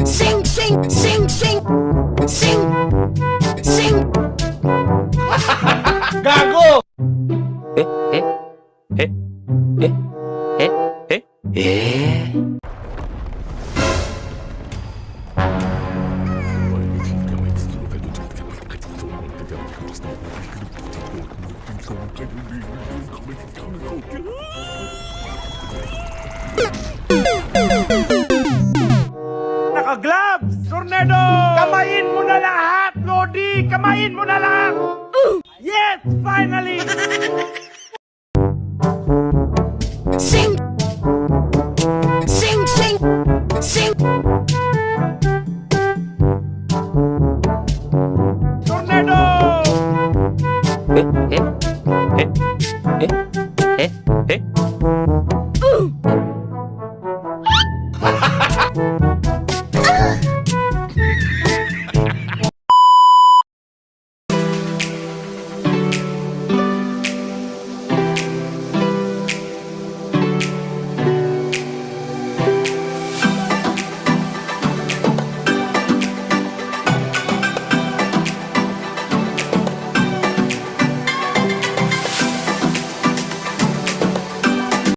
Sing, sing, sing, sing, sing, sing. Gago! Eh, eh, eh, eh, eh, eh. Naka-gloves! Tornado! Kamayin mo na lahat, Lodi! Kamayin mo na lang! Yes! Finally! Sing, sing, sing, sing. Tornado! Eh, eh, eh, eh, eh, eh.